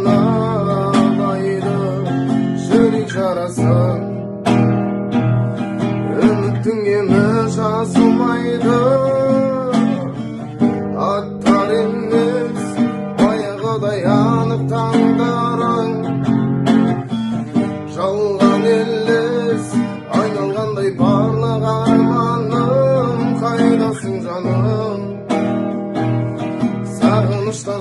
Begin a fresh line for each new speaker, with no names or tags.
санабайды жүрек жарасын. Үміттің емі жазылмайды, аттар емес баяғыдай анық таңдарың. Жалған елес айналғандай барлық арманым. Қайдасың жаным, сағыныштан